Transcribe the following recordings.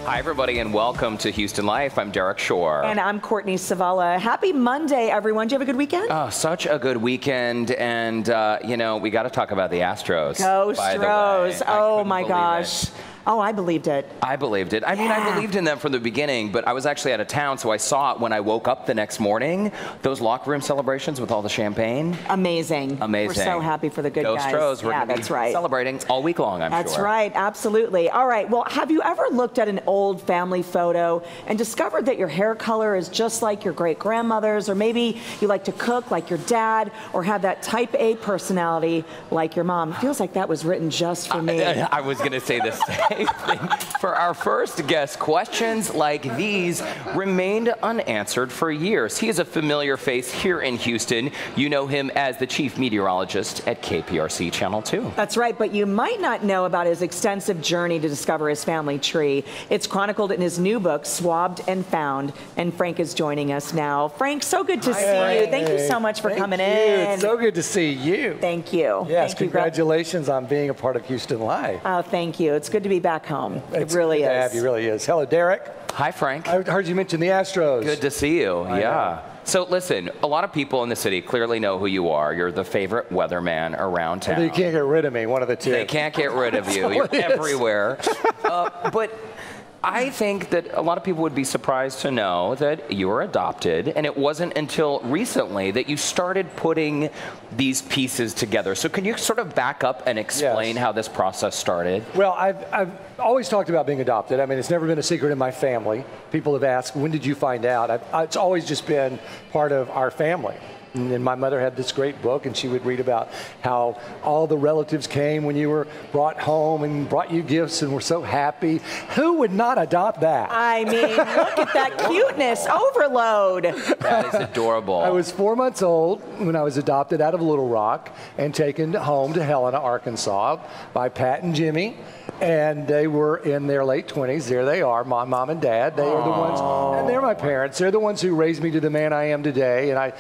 Hi, everybody, and welcome to Houston Life. I'm Derek Shore. And I'm Courtney Savala. Happy Monday, everyone. Did you have a good weekend? Oh, such a good weekend. And, you know, we got to talk about the Astros. Go Stros. Oh, my gosh. Oh, I believed it. I believed it. I mean, I believed in them from the beginning, but I was actually out of town, so I saw it when I woke up the next morning. Those locker room celebrations with all the champagne. Amazing. Amazing. We're so happy for the good Go guys. Stros. We're yeah, gonna that's be right. celebrating all week long, I'm sure. That's right. Absolutely. All right. Well, have you ever looked at an old family photo and discovered that your hair color is just like your great-grandmother's, or maybe you like to cook like your dad, or have that type A personality like your mom? It feels like that was written just for me. I was going to say the same thing. For our first guest, questions like these remained unanswered for years. He is a familiar face here in Houston. You know him as the chief meteorologist at KPRC Channel 2. That's right, but you might not know about his extensive journey to discover his family tree. It's chronicled in his new book, Swabbed and Found, and Frank is joining us now. Frank, so good to see you. Thank you so much for coming in. It's so good to see you. Thank you. Yes, congratulations on being a part of Houston Live. Oh, thank you. It's good to be back home. It's it really good is. to have you, really is. Hello, Derek. Hi, Frank. I heard you mention the Astros. Good to see you. Yeah. So listen, a lot of people in the city clearly know who you are. You're the favorite weatherman around town. They can't get rid of me, one of the two. They can't get rid of you. You're everywhere. But I think that a lot of people would be surprised to know that you were adopted, and it wasn't until recently that you started putting these pieces together. So can you sort of back up and explain how this process started? Well, I've always talked about being adopted. I mean, it's never been a secret in my family. People have asked, when did you find out? It's always just been part of our family. And my mother had this great book, and she would read about how all the relatives came when you were brought home and brought you gifts and were so happy. Who would not adopt that? I mean, look at that cuteness overload. That is adorable. I was 4 months old when I was adopted out of Little Rock and taken home to Helena, Arkansas by Pat and Jimmy. And they were in their late 20s. There they are, mom and dad. They are the ones, and they're my parents. They're the ones who raised me to the man I am today. And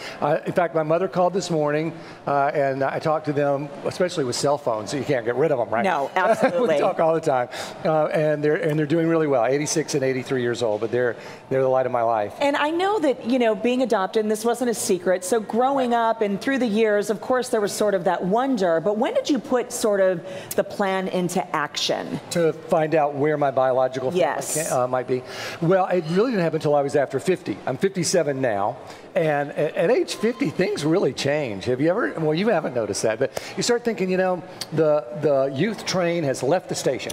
in fact, my mother called this morning, and I talked to them, especially with cell phones, so you can't get rid of them, right? No, absolutely. We talk all the time, and they're doing really well. 86 and 83 years old, but they're the light of my life. And I know that, you know, being adopted, and this wasn't a secret. So growing up and through the years, of course, there was sort of that wonder. But when did you put sort of the plan into action? To find out where my biological family might be. Well, it really didn't happen until I was after 50. I'm 57 now. And at age 50, things really change. Have you ever, well, you haven't noticed that, but you start thinking, you know, the youth train has left the station.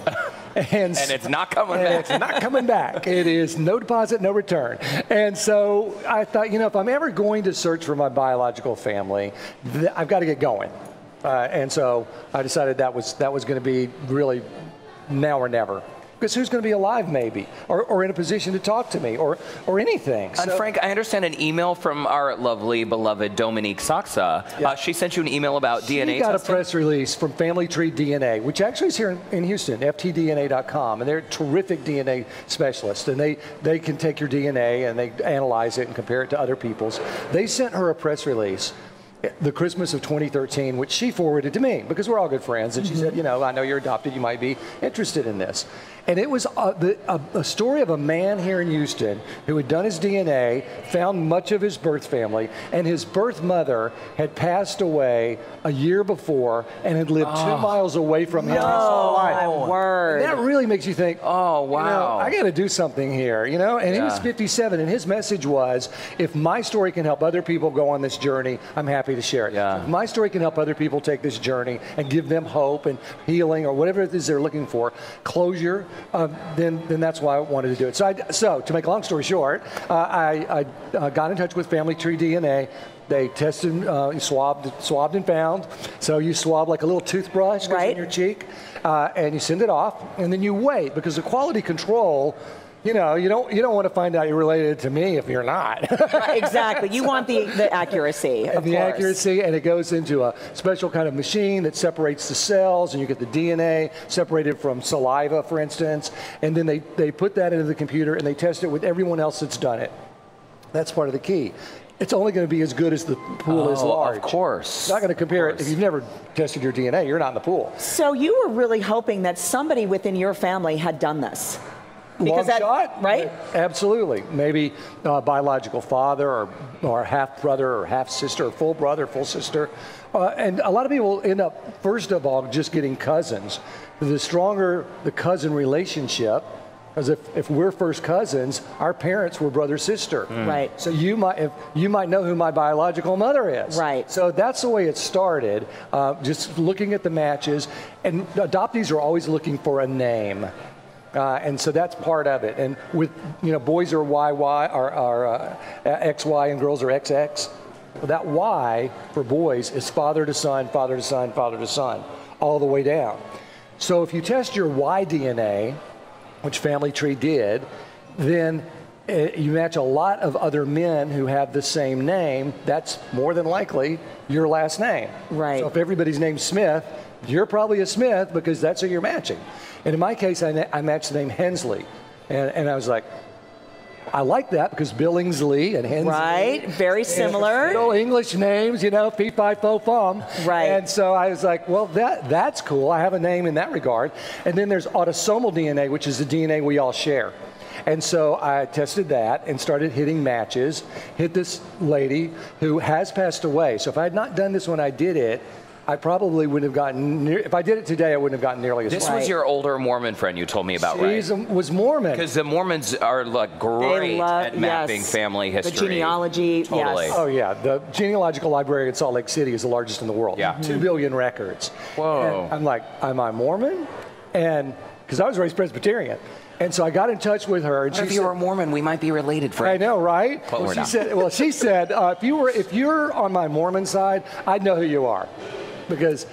And it's not coming back. It's not coming back. It is no deposit, no return. And so I thought, you know, if I'm ever going to search for my biological family, I've got to get going. And so I decided that was going to be really now or never. Because who's going to be alive, maybe, or in a position to talk to me, or anything. And Frank, I understand an email from our lovely, beloved Dominique Saxa. Yeah. She sent you an email about DNA She got testing? a press release from Family Tree DNA, which actually is here in Houston, ftdna.com, and they're terrific DNA specialists, and they can take your DNA and they analyze it and compare it to other people's. They sent her a press release the Christmas of 2013, which she forwarded to me because we're all good friends. And she said, you know, I know you're adopted. You might be interested in this. And it was a story of a man here in Houston who had done his DNA, found much of his birth family, and his birth mother had passed away a year before and had lived 2 miles away from him his whole life. My word. And that really makes you think, oh, wow. You know, I got to do something here, you know? And he was 57, and his message was, if my story can help other people go on this journey, I'm happy to share it. Yeah. If my story can help other people take this journey and give them hope and healing or whatever it is they're looking for, closure, then that's why I wanted to do it. So to make a long story short, I got in touch with Family Tree DNA. They tested, swabbed and found. So you swab like a little toothbrush goes in your cheek, and you send it off, and then you wait because the quality control. You know, you don't want to find out you're related to me if you're not. Right, exactly. You want the accuracy, of the course. accuracy, and it goes into a special kind of machine that separates the cells, and you get the DNA separated from saliva, for instance, and then they put that into the computer and they test it with everyone else that's done it. That's part of the key. It's only going to be as good as the pool is large. Of course. It's not going to compare it. If you've never tested your DNA, you're not in the pool. So you were really hoping that somebody within your family had done this. long shot, right? Absolutely. Maybe biological father or half brother or half sister or full brother, full sister. And a lot of people end up, first of all, just getting cousins. The stronger the cousin relationship, because if we're first cousins, our parents were brother-sister. Right. So you might know who my biological mother is. Right. So that's the way it started, just looking at the matches. And adoptees are always looking for a name. And so that's part of it. And with, boys are YY, are XY, and girls are XX. Well, that Y for boys is father to son, father to son, father to son, all the way down. So if you test your Y DNA, which Family Tree did, then you match a lot of other men who have the same name. That's more than likely your last name. Right. So if everybody's named Smith, you're probably a Smith because that's who you're matching. And in my case, I matched the name Hensley. And I was like, I like that because Billingsley and Hensley. Right, very similar. Little English names, fee, fi, fo, fum. Right. And so I was like, well, that's cool. I have a name in that regard. And then there's autosomal DNA, which is the DNA we all share. And so I tested that and started hitting matches, hit this lady who has passed away. So if I had not done this when I did it, I probably wouldn't have gotten if I did it today, I wouldn't have gotten nearly as This far. was your older Mormon friend you told me about, right? She was Mormon. Because the Mormons are like great at mapping family history. The genealogy, totally. yes. Oh yeah, the genealogical library in Salt Lake City is the largest in the world. Yeah. 2 billion records. Whoa. And I'm like, am I Mormon? And because I was raised Presbyterian. And so I got in touch with her, and What if you were Mormon? We might be related, I Frank. know, right? But we're not. She said, if you're on my Mormon side, I'd know who you are, because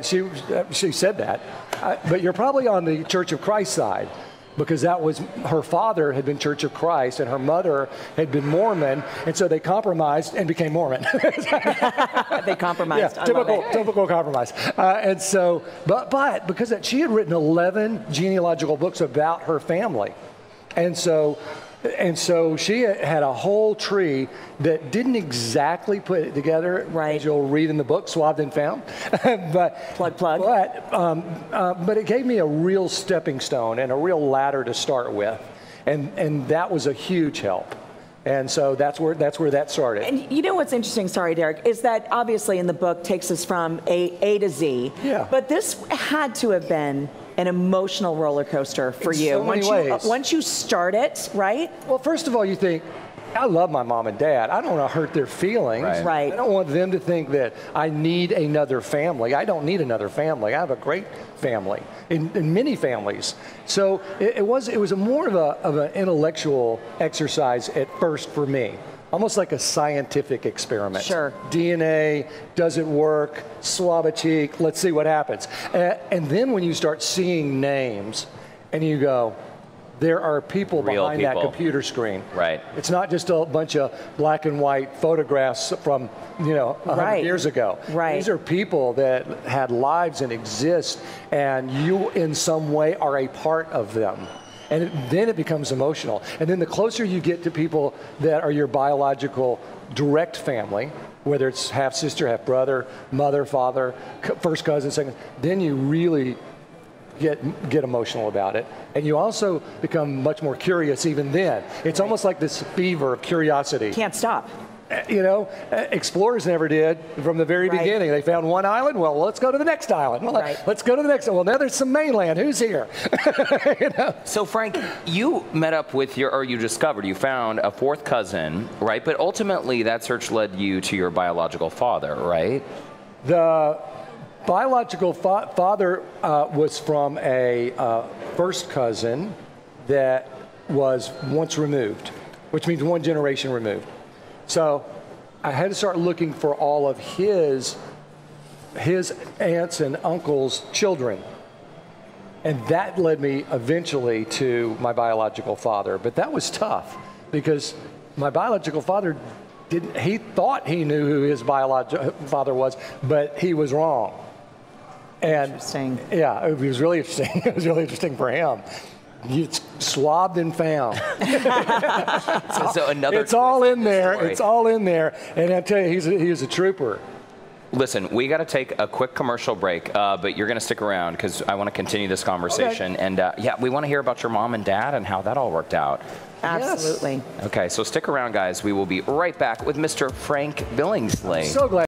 she said that. But you're probably on the Church of Christ side, because that was her father had been Church of Christ and her mother had been Mormon, and so they compromised and became Mormon. They compromised. Yeah, typical compromise. And so, but because she had written 11 genealogical books about her family, and so she had a whole tree that didn't exactly put it together, right, as you'll read in the book, Swabbed and Found. But it gave me a real stepping stone and a real ladder to start with, and that was a huge help. And so that's where that started. And you know what's interesting, sorry, Derek, is that obviously in the book takes us from A to Z. Yeah. But this had to have been an emotional roller coaster for you. So many ways. Once you start it, right? Well, first of all, you think, I love my mom and dad. I don't want to hurt their feelings. Right. I don't want them to think that I need another family. I don't need another family. I have a great family, in many families. So it was more of an intellectual exercise at first for me. Almost like a scientific experiment. Sure. DNA, does it work? Swab a cheek, let's see what happens. And then when you start seeing names and you go, there are people behind that computer screen. Right. It's not just a bunch of black and white photographs from 100 years ago. Right. These are people that had lives and exist, and you in some way are a part of them. And then it becomes emotional. And then the closer you get to people that are your biological direct family, whether it's half sister, half brother, mother, father, first cousin, second, then you really get emotional about it. And you also become much more curious even then. It's almost like this fever of curiosity. Can't stop. Explorers never did from the very beginning. They found one island. Well, let's go to the next island. Well, let's go to the next one. Well, now there's some mainland. Who's here? So, Frank, you met up with you found a fourth cousin, right? But ultimately, that search led you to your biological father, right? The biological father was from a first cousin that was once removed, which means one generation removed. So I had to start looking for all of his aunts and uncles' children. And that led me eventually to my biological father. But that was tough because my biological father he thought he knew who his biological father was, but he was wrong. And interesting. Yeah, it was really interesting. It was really interesting for him. It's swabbed and found. So another it's all in there. Story. It's all in there. And I tell you, he was a trooper. Listen, we got to take a quick commercial break, but you're going to stick around because I want to continue this conversation. Okay. And yeah, we want to hear about your mom and dad and how that all worked out. Absolutely. Okay, so stick around, guys. We will be right back with Mr. Frank Billingsley. So glad.